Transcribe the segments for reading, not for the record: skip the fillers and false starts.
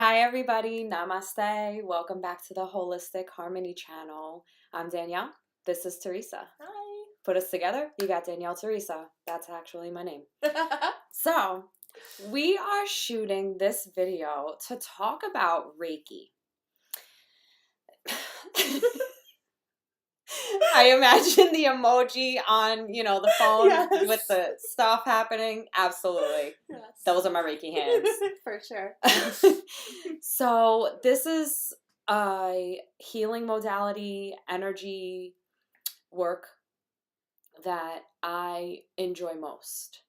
Hi everybody, namaste. Welcome back to the Holistic Harmony channel. I'm Danielle. This is Teresa. Hi. Put us together, you got Danielle Teresa. That's actually my name. So, we are shooting this video to talk about Reiki. I imagine the emoji on, the phone Yes. with the stuff happening. Absolutely. Yes. Those are my Reiki hands. For sure. So this is a healing modality, energy work that I enjoy most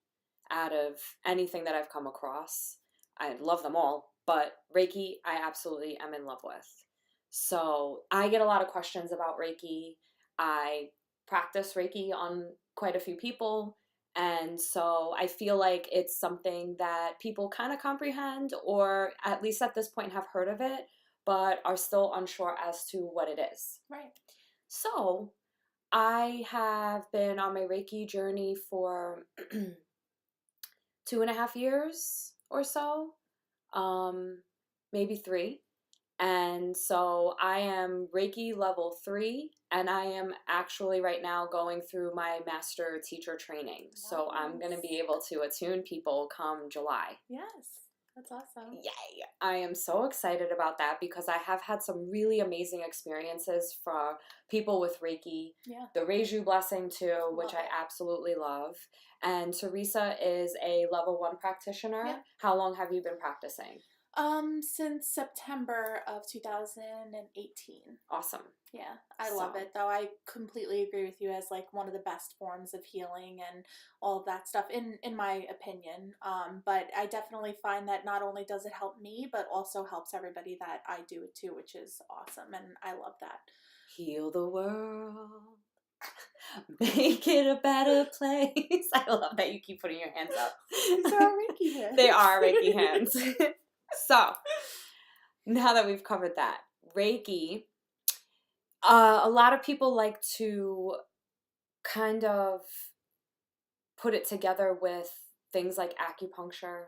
out of anything that I've come across. I love them all, but Reiki I absolutely am in love with. So I get a lot of questions about Reiki. I practice Reiki on quite a few people. And so I feel like it's something that people kind of comprehend, or at least at this point have heard of it, but are still unsure as to what it is. Right. So I have been on my Reiki journey for 2.5 years or so, maybe 3. And so I am Reiki level 3, and I am actually right now going through my master teacher training. Nice. So I'm going to be able to attune people come July. Yes. That's awesome. Yay! I am so excited about that because I have had some really amazing experiences for people with Reiki. Yeah. The Reiju blessing too, which Love I it. absolutely love. And Teresa is a level 1 practitioner. Yeah. How long have you been practicing? Since September of 2018. Awesome. Yeah, I love it though. I completely agree with you as like one of the best forms of healing and all of that stuff in my opinion. But I definitely find that not only does it help me, but also helps everybody that I do it to, which is awesome, and I love that. Heal the world. Make it a better place. I love that you keep putting your hands up. These are Reiki hands. They are Reiki hands. So, now that we've covered that, Reiki, a lot of people like to kind of put it together with things like acupuncture,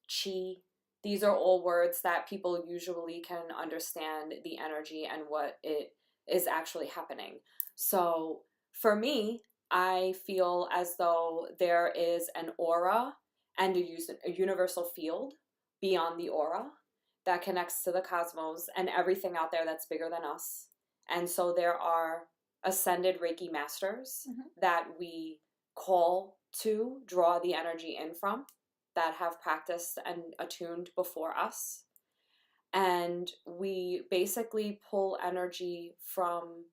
chi. These are all words that people usually can understand the energy and what it is actually happening. So for me, I feel as though there is an aura and a universal field beyond the aura that connects to the cosmos and everything out there that's bigger than us. And so there are ascended Reiki masters that we call to draw the energy in from, that have practiced and attuned before us. And we basically pull energy from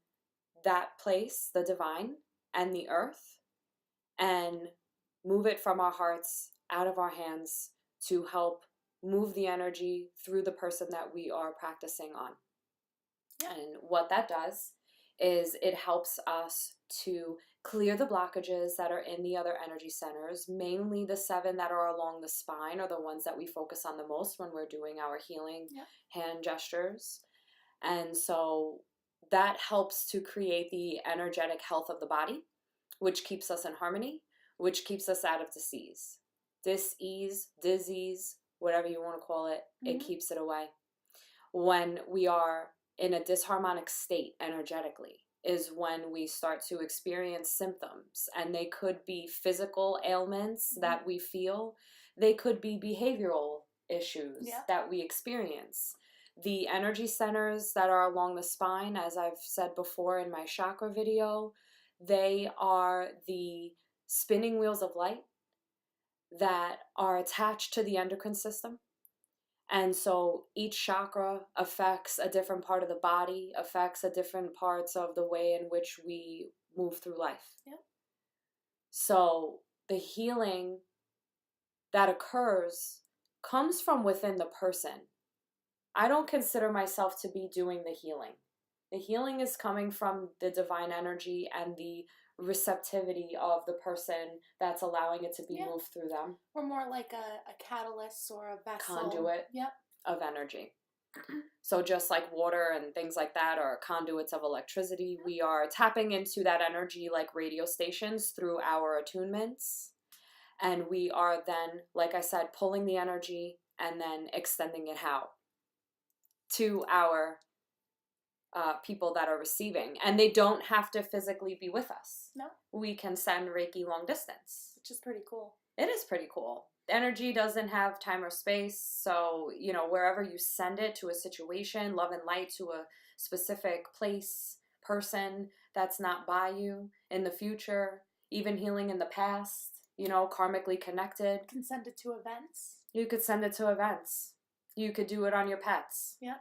that place, the divine and the earth, and move it from our hearts out of our hands to help move the energy through the person that we are practicing on. And what that does is it helps us to clear the blockages that are in the other energy centers. Mainly the 7 that are along the spine are the ones that we focus on the most when we're doing our healing hand gestures. And so that helps to create the energetic health of the body, which keeps us in harmony, which keeps us out of disease. Dis-ease, disease, whatever you want to call it, it keeps it away. When we are in a disharmonic state energetically is when we start to experience symptoms, and they could be physical ailments that we feel, they could be behavioral issues that we experience. The energy centers that are along the spine, as I've said before in my chakra video, they are the spinning wheels of light that are attached to the endocrine system. And so each chakra affects a different part of the body, affects a different parts of the way in which we move through life. So the healing that occurs comes from within the person. I don't consider myself to be doing the healing. The healing is coming from the divine energy and the receptivity of the person that's allowing it to be moved through them. Or more like a catalyst or a vessel. Conduit of energy. So just like water and things like that are conduits of electricity, we are tapping into that energy like radio stations through our attunements. And we are then, like I said, pulling the energy and then extending it out to our people that are receiving. And they don't have to physically be with us. No. We can send Reiki long distance. Which is pretty cool. It is pretty cool. Energy doesn't have time or space. So, you know, wherever you send it to a situation, love and light to a specific place, person that's not by you in the future, even healing in the past, you know, karmically connected. You can send it to events. You could send it to events. You could do it on your pets. Yeah.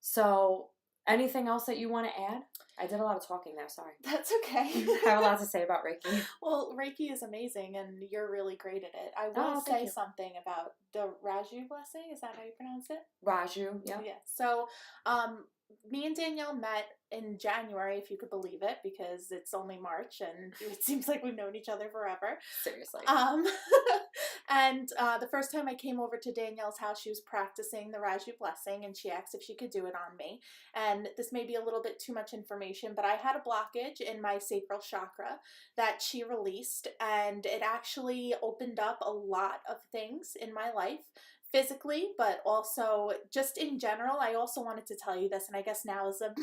So, anything else that you want to add? I did a lot of talking there, sorry. That's okay. I have a lot to say about Reiki. Well, Reiki is amazing, and you're really great at it. I will say something about the Reiju blessing. Is that how you pronounce it? Reiju, yeah. Yeah. So, me and Danielle met in January, if you could believe it, because it's only March, and it seems like we've known each other forever. Seriously. And the first time I came over to Danielle's house, she was practicing the Reiju blessing, and she asked if she could do it on me. And this may be a little bit too much information, but I had a blockage in my sacral chakra that she released, and it actually opened up a lot of things in my life. Physically, but also just in general. I also wanted to tell you this, and I guess now is a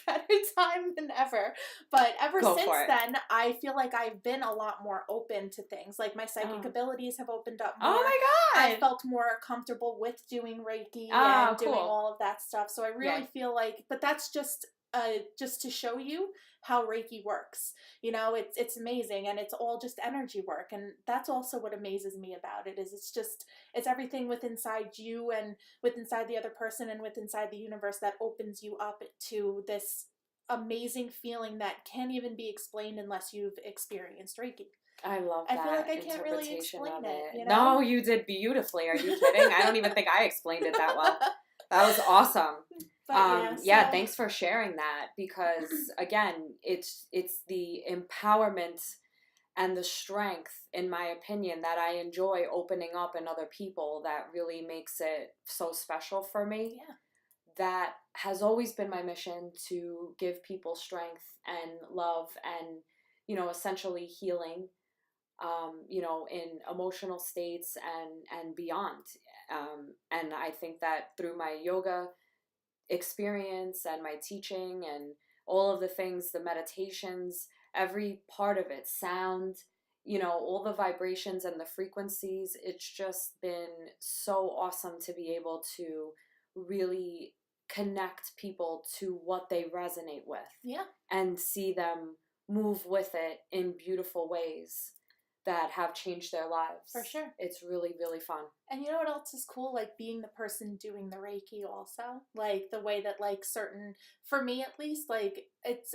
better time than ever. But ever since then, I feel like I've been a lot more open to things. Like my psychic abilities have opened up more. Oh my God! I felt more comfortable with doing Reiki and doing all of that stuff. So I really feel like, but that's just to show you how Reiki works. You know, it's amazing, and it's all just energy work, and that's also what amazes me about it. Is it's everything with inside you and with inside the other person and with inside the universe that opens you up to this amazing feeling that can't even be explained unless you've experienced Reiki. I love that. I feel like I can't really explain it. You know? No, you did beautifully. Are you kidding? I don't even think I explained it that well. That was awesome. But thanks for sharing that, because again, it's the empowerment and the strength, in my opinion, that I enjoy opening up in other people that really makes it so special for me. Yeah. That has always been my mission, to give people strength and love and, you know, essentially healing, you know, in emotional states and beyond. And I think that through my yoga experience and my teaching and all of the things, the meditations, every part of it, sound, you know, all the vibrations and the frequencies, it's just been so awesome to be able to really connect people to what they resonate with. Yeah. And see them move with it in beautiful ways that have changed their lives. For sure. It's really, really fun. And you know what else is cool? Like being the person doing the Reiki also. Like the way that like certain, for me at least, like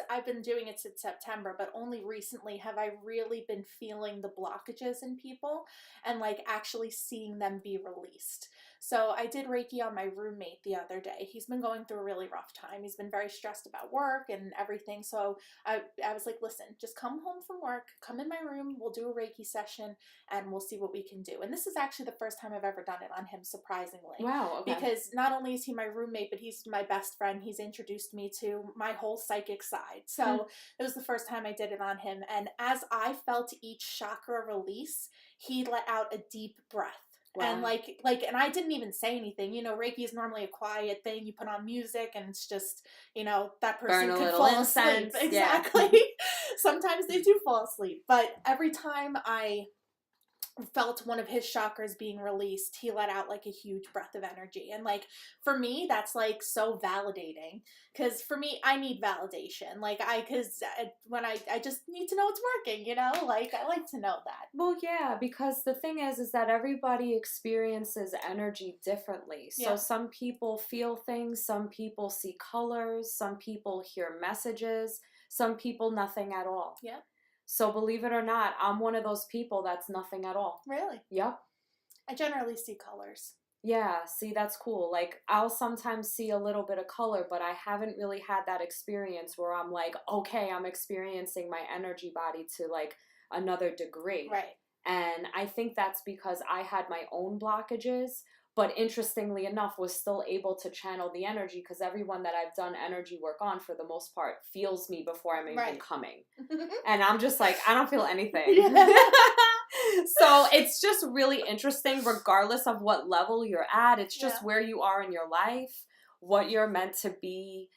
I've been doing it since September, but only recently have I really been feeling the blockages in people and like actually seeing them be released. So I did Reiki on my roommate the other day. He's been going through a really rough time. He's been very stressed about work and everything. So I was like, listen, just come home from work, come in my room, we'll do a Reiki session and we'll see what we can do. And this is actually the first time I've ever done it on him, surprisingly. Wow, okay. Because not only is he my roommate, but he's my best friend. He's introduced me to my whole psychic side. So it was the first time I did it on him. And as I felt each chakra release, he let out a deep breath. Wow. And and I didn't even say anything. You know, Reiki is normally a quiet thing. You put on music and it's just, you know, that person could fall asleep. Exactly. Yeah. Sometimes they do fall asleep. But every time I felt one of his chakras being released, he let out like a huge breath of energy. And like for me, that's like so validating, because for me, I need validation. Like when I just need to know it's working, you know, like I like to know that. Well, yeah, because the thing is that everybody experiences energy differently. So some people feel things, some people see colors, some people hear messages, some people nothing at all. Yeah. So believe it or not, I'm one of those people that's nothing at all. Really? Yep. I generally see colors. Yeah, see, that's cool. Like, I'll sometimes see a little bit of color, but I haven't really had that experience where I'm like, okay, I'm experiencing my energy body to like another degree. Right. And I think that's because I had my own blockages, but interestingly enough was still able to channel the energy, because everyone that I've done energy work on, for the most part, feels me before I'm even coming. And I'm just like, I don't feel anything. So it's just really interesting, regardless of what level you're at. It's just where you are in your life, what you're meant to be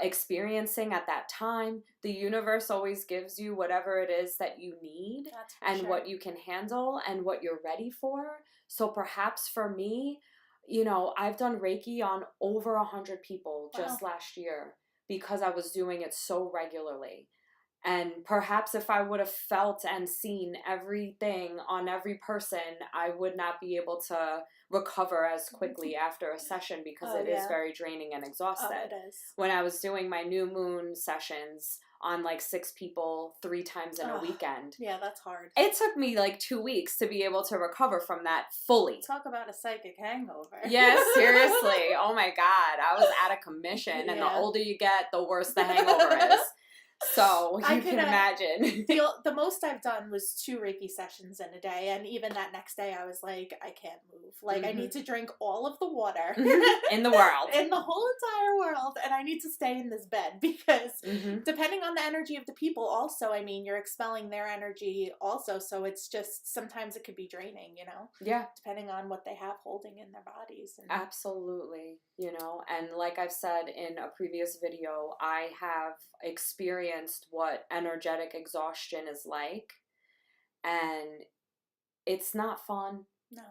experiencing at that time. The universe always gives you whatever it is that you need and sure. what you can handle and what you're ready for. So perhaps for me, you know, I've done Reiki on over 100 people just last year because I was doing it so regularly. And perhaps if I would have felt and seen everything on every person, I would not be able to recover as quickly after a session because it is very draining and exhausted. It is. When I was doing my new moon sessions on like 6 people 3 times in a weekend. Yeah, that's hard. It took me like 2 weeks to be able to recover from that fully. Talk about a psychic hangover. Yes, seriously. Oh my God. I was out of commission. And the older you get, the worse the hangover is. So you can imagine. The most I've done was 2 Reiki sessions in a day, and even that next day I was like, I can't move. Like, I need to drink all of the water in the world. In the whole entire world, and I need to stay in this bed because depending on the energy of the people also, I mean, you're expelling their energy also, so it's just, sometimes it could be draining, you know? Yeah. Depending on what they have holding in their bodies. And absolutely. You know, and like I've said in a previous video, I have experienced what energetic exhaustion is like, and it's not fun. No.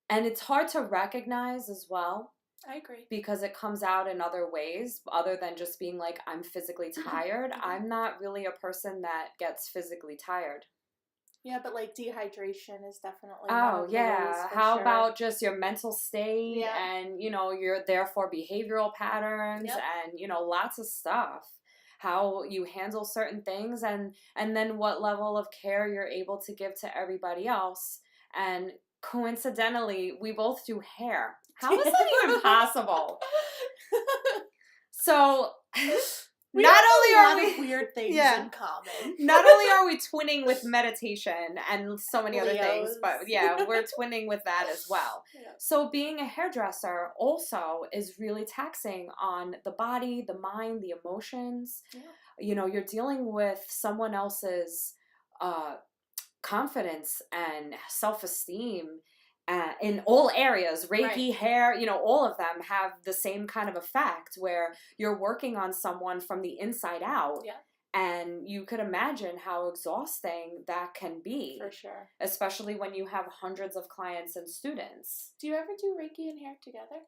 And it's hard to recognize as well. I agree. Because it comes out in other ways other than just being like, I'm physically tired. I'm not really a person that gets physically tired. Yeah, but like dehydration is definitely one of the ways for How about just your mental state and, you know, your therefore behavioral patterns and, you know, lots of stuff. How you handle certain things and then what level of care you're able to give to everybody else. And coincidentally, we both do hair. How is that even possible? So we not have only a are lot we of weird things in common. Not only are we twinning with meditation and so many other things, but we're twinning with that as well. Yeah. So being a hairdresser also is really taxing on the body, the mind, the emotions. Yeah. You know, you're dealing with someone else's confidence and self-esteem in all areas. Reiki, hair, you know, all of them have the same kind of effect where you're working on someone from the inside out. Yeah. And you could imagine how exhausting that can be. For sure. Especially when you have hundreds of clients and students. Do you ever do Reiki and hair together?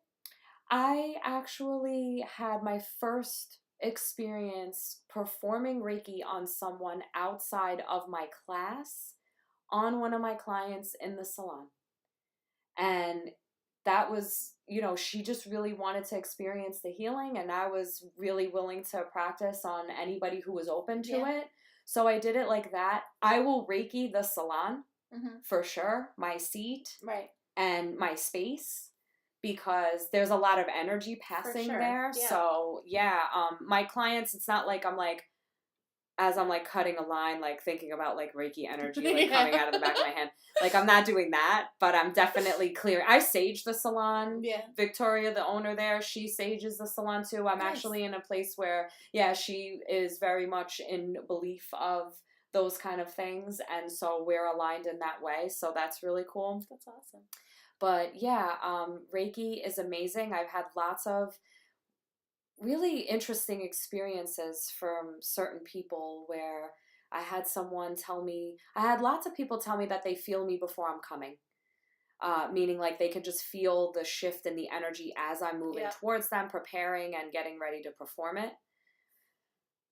I actually had my first experience performing Reiki on someone outside of my class on one of my clients in the salon. And that was, you know, she just really wanted to experience the healing, and I was really willing to practice on anybody who was open to it. So I did it like that. I will Reiki the salon for sure, my seat and my space, because there's a lot of energy passing there. Yeah. So my clients, it's not like I'm like, as I'm like cutting a line, like thinking about like Reiki energy like coming out of the back of my hand. Like I'm not doing that, but I'm definitely clear. I sage the salon. Yeah. Victoria, the owner there, she sages the salon too. I'm actually in a place where, she is very much in belief of those kind of things. And so we're aligned in that way. So that's really cool. That's awesome. But Reiki is amazing. I've had lots of really interesting experiences from certain people where I had lots of people tell me that they feel me before I'm coming. Meaning like they can just feel the shift in the energy as I'm moving towards them, preparing and getting ready to perform it.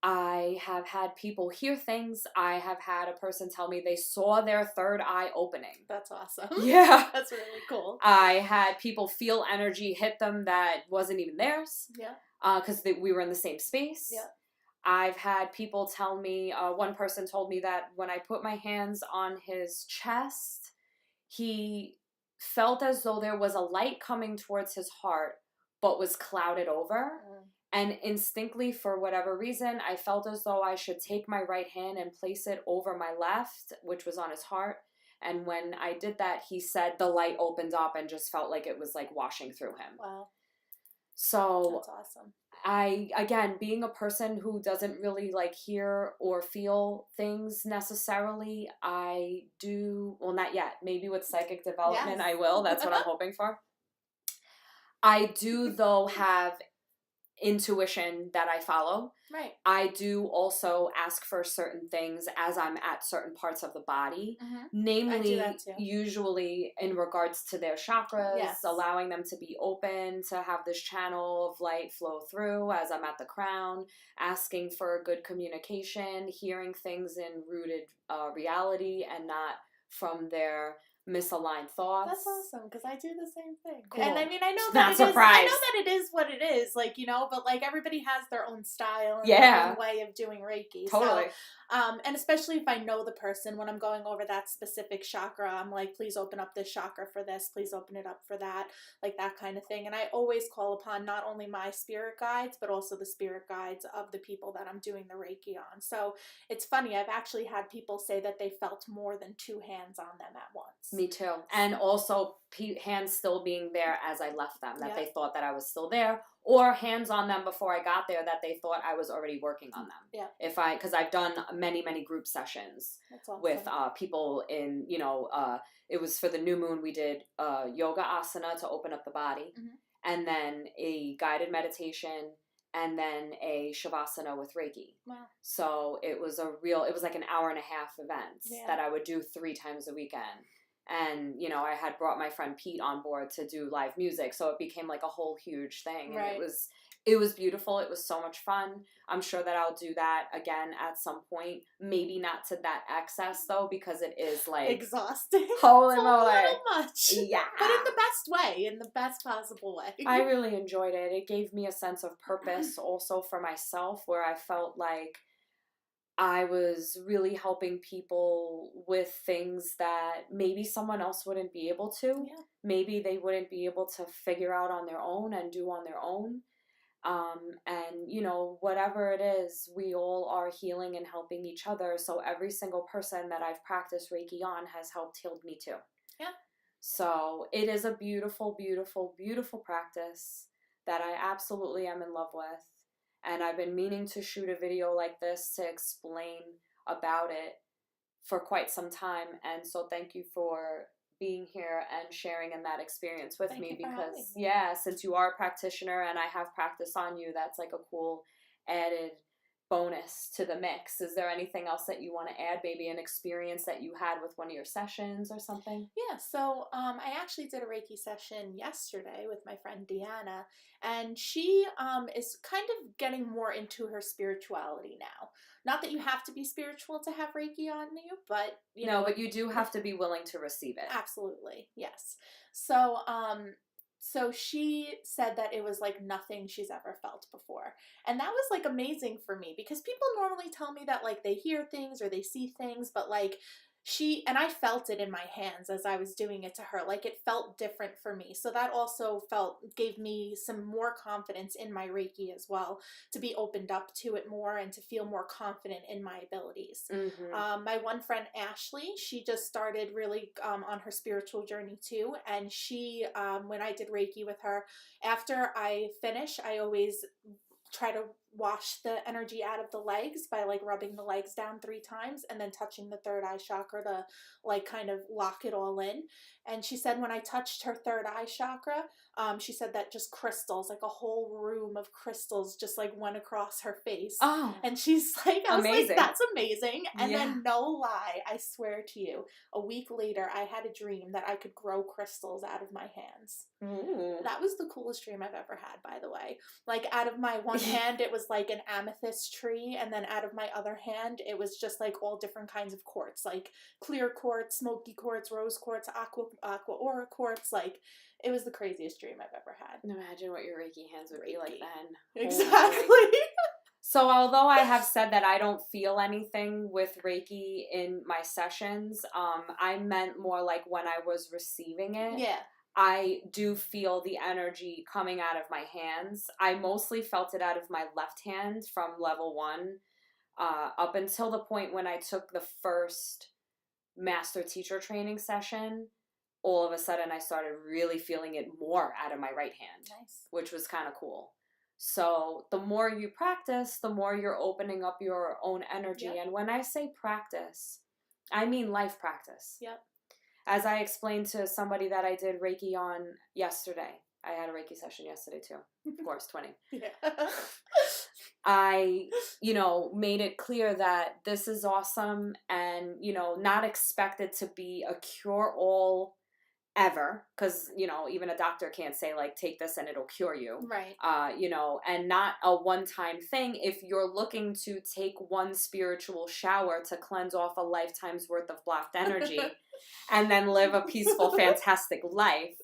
I have had people hear things. I have had a person tell me they saw their third eye opening. That's awesome. Yeah. That's really cool. I had people feel energy hit them that wasn't even theirs. Yeah. Because we were in the same space. Yeah. I've had people tell me, one person told me that when I put my hands on his chest, he felt as though there was a light coming towards his heart, but was clouded over. Mm. And instinctively, for whatever reason, I felt as though I should take my right hand and place it over my left, which was on his heart. And when I did that, he said the light opened up and just felt like it was like washing through him. Wow. So that's awesome. Again, being a person who doesn't really like hear or feel things necessarily, I do, well, not yet. Maybe with psychic development, I will. That's what I'm hoping for. I do, though, have intuition that I follow. Right. I do also ask for certain things as I'm at certain parts of the body, namely, I do that too. usually in regards to their chakras, Yes. allowing them to be open, to have this channel of light flow through as I'm at the crown, asking for good communication, hearing things in rooted reality and not from their misaligned thoughts. That's awesome, because I do the same thing. Cool. And I mean, I know Not that it is. surprised. I know that it is what it is, like, you know. But like everybody has their own style and Yeah. their own way of doing Reiki. Totally. So, and especially if I know the person, when I'm going over that specific chakra, I'm like, please open up this chakra for this. Please open it up for that, like that kind of thing. And I always call upon not only my spirit guides, but also the spirit guides of the people that I'm doing the Reiki on. So it's funny. I've actually had people say that they felt more than 2 hands on them at once. Me too. And also hands still being there as I left them, that they thought that I was still there, or hands on them before I got there that they thought I was already working on them. Yeah. Because I've done many group sessions with people in, it was for the new moon, we did yoga asana to open up the body, and then a guided meditation, and then a shavasana with Reiki. Wow. So it was it was like an hour and a half event that I would do 3 times a weekend. And, I had brought my friend Pete on board to do live music. So it became like a whole huge thing. Right. And it was beautiful. It was so much fun. I'm sure that I'll do that again at some point. Maybe not to that excess, though, because it is like exhausting. Holy it's moly. A little much. Yeah. But in the best way, in the best possible way. I really enjoyed it. It gave me a sense of purpose also for myself, where I felt like I was really helping people with things that maybe someone else wouldn't be able to. Yeah. Maybe they wouldn't be able to figure out on their own and do on their own. And, whatever it is, we all are healing and helping each other. So every single person that I've practiced Reiki on has helped heal me too. Yeah. So it is a beautiful, beautiful, beautiful practice that I absolutely am in love with. And I've been meaning to shoot a video like this to explain about it for quite some time. And so thank you for being here and sharing in that experience with me, because since you are a practitioner and I have practice on you, that's like a cool added bonus to the mix. Is there anything else that you want to add? Maybe an experience that you had with one of your sessions or something? Yeah, so I actually did a Reiki session yesterday with my friend Deanna, and she is kind of getting more into her spirituality now. Not that you have to be spiritual to have Reiki on you, but but you do have to be willing to receive it. Absolutely, yes. So so she said that it was like nothing she's ever felt before. And that was like amazing for me, because people normally tell me that like they hear things or they see things, but like and I felt it in my hands as I was doing it to her. Like it felt different for me. So that also gave me some more confidence in my Reiki as well, to be opened up to it more and to feel more confident in my abilities. My one friend, Ashley, she just started really on her spiritual journey too. And she, when I did Reiki with her, after I finish, I always try to wash the energy out of the legs by like rubbing the legs down 3 times and then touching the third eye chakra to like kind of lock it all in. And she said when I touched her third eye chakra, she said that just crystals, like a whole room of crystals just like went across her face. Oh, and she's like, I was amazing. like, that's amazing. And then no lie, I swear to you, a week later, I had a dream that I could grow crystals out of my hands. Ooh. That was the coolest dream I've ever had, by the way. Like out of my one hand, it was like an amethyst tree. And then out of my other hand, it was just like all different kinds of quartz, like clear quartz, smoky quartz, rose quartz, aqua aura quartz. Like it was the craziest dream I've ever had. Imagine what your Reiki hands would be like then. Exactly. So although I have said that I don't feel anything with Reiki in my sessions, I meant more like when I was receiving it. Yeah. I do feel the energy coming out of my hands. I mostly felt it out of my left hand from level 1 up until the point when I took the first master teacher training session. All of a sudden I started really feeling it more out of my right hand. Nice. Which was kind of cool. So the more you practice, the more you're opening up your own energy. Yep. And when I say practice, I mean life practice. Yep. As I explained to somebody that I did Reiki on yesterday, I had a Reiki session yesterday too. Of course, 20. Yeah. I, made it clear that this is awesome and, not expected to be a cure-all ever, because, even a doctor can't say, like, take this and it'll cure you. Right. And not a one-time thing. If you're looking to take one spiritual shower to cleanse off a lifetime's worth of blocked energy and then live a peaceful, fantastic life.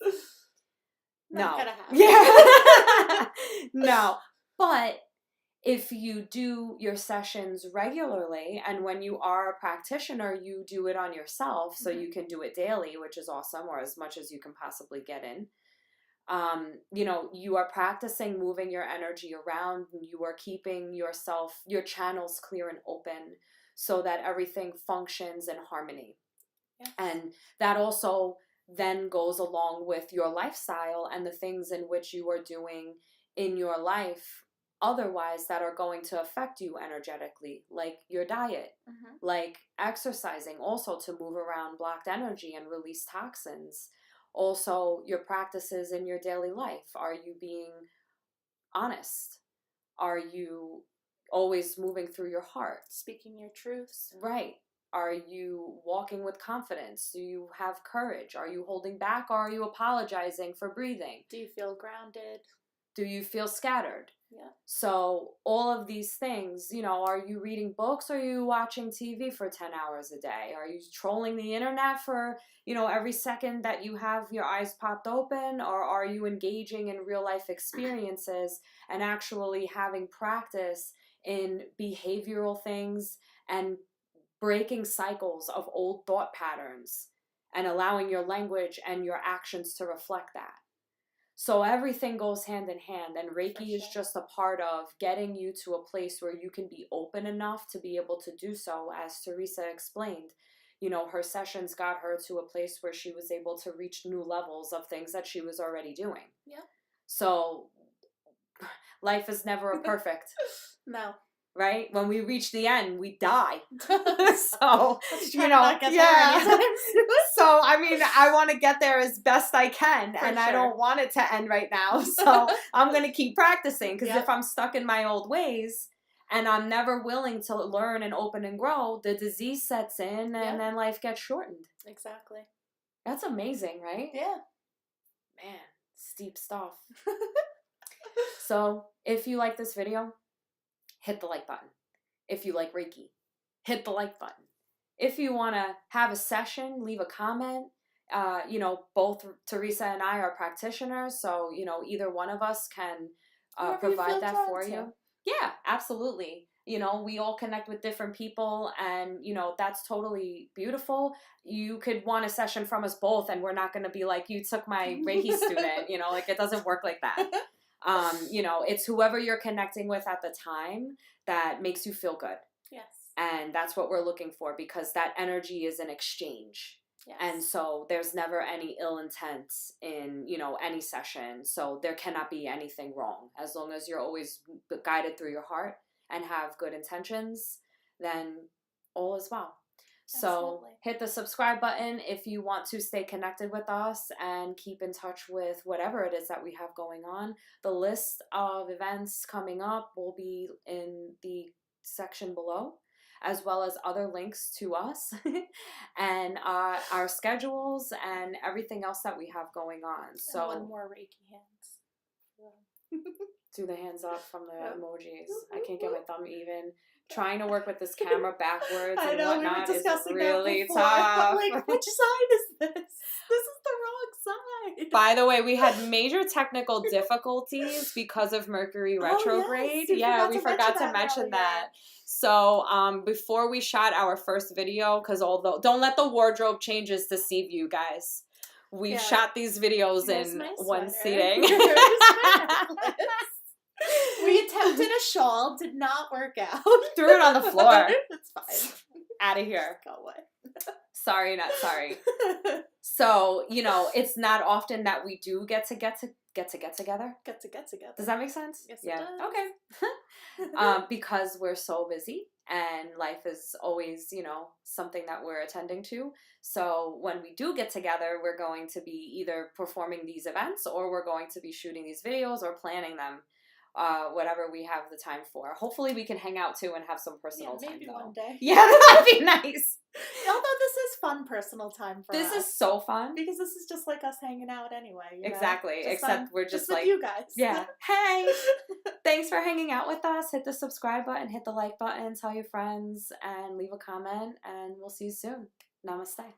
Not gonna happen. Yeah. No. But if you do your sessions regularly, and when you are a practitioner, you do it on yourself, so you can do it daily, which is awesome, or as much as you can possibly get in. You are practicing moving your energy around, and you are keeping your channels clear and open so that everything functions in harmony. Yes. And that also then goes along with your lifestyle and the things in which you are doing in your life otherwise that are going to affect you energetically, like your diet, like exercising, also to move around blocked energy and release toxins. Also, your practices in your daily life. Are you being honest? Are you always moving through your heart? Speaking your truths. Right. Are you walking with confidence? Do you have courage? Are you holding back, or are you apologizing for breathing? Do you feel grounded? Do you feel scattered? Yeah. So all of these things, are you reading books, or are you watching TV for 10 hours a day? Are you trolling the internet for, every second that you have your eyes popped open? Or are you engaging in real life experiences and actually having practice in behavioral things and breaking cycles of old thought patterns and allowing your language and your actions to reflect that? So everything goes hand in hand, and Reiki is just a part of getting you to a place where you can be open enough to be able to do so. As Teresa explained, her sessions got her to a place where she was able to reach new levels of things that she was already doing. Yeah. So life is never a perfect. No. Right? When we reach the end, we die. So, not get there anytime soon. So, I want to get there as best I can, and sure. I don't want it to end right now. So, I'm going to keep practicing, because if I'm stuck in my old ways and I'm never willing to learn and open and grow, the disease sets in, and then life gets shortened. Exactly. That's amazing, right? Yeah. Man, steep stuff. So, if you like this video, hit the like button. If you like Reiki, hit the like button. If you want to have a session, leave a comment. Both Teresa and I are practitioners, so, either one of us can provide that for you. Yeah, absolutely. We all connect with different people, and, that's totally beautiful. You could want a session from us both, and we're not going to be like, you took my Reiki student, it doesn't work like that. It's whoever you're connecting with at the time that makes you feel good. Yes. And that's what we're looking for, because that energy is an exchange. Yes. And so there's never any ill intent in, any session. So there cannot be anything wrong. As long as you're always guided through your heart and have good intentions, then all is well. So Absolutely. Hit the subscribe button if you want to stay connected with us and keep in touch with whatever it is that we have going on. The list of events coming up will be in the section below, as well as other links to us and our schedules and everything else that we have going on. So and one more Reiki hands. Do the hands up from the emojis. I can't get my thumb even. Trying to work with this camera backwards and whatnot is really tough. Like, which side is this? This is the wrong side. By the way, we had major technical difficulties because of Mercury retrograde. Yes, we forgot to mention that. So before we shot our first video, because don't let the wardrobe changes deceive you guys. We shot these videos in one sitting. We attempted a shawl, did not work out. Threw it on the floor. It's fine. Out of here. Go away. Sorry, not sorry. So, it's not often that we do get together. Get to get together. Does that make sense? Yes, it does. Okay. Because we're so busy and life is always, you know, something that we're attending to. So when we do get together, we're going to be either performing these events or we're going to be shooting these videos or planning them, whatever we have the time for. Hopefully we can hang out too and have some personal time, maybe though. one day. Yeah, that'd be nice. Although this is fun personal time for us. This is so fun. Because this is just like us hanging out anyway. You know? Exactly. Just Except fun, we're just with like, you guys. yeah. Hey, thanks for hanging out with us. Hit the subscribe button, hit the like button, tell your friends, and leave a comment. And we'll see you soon. Namaste.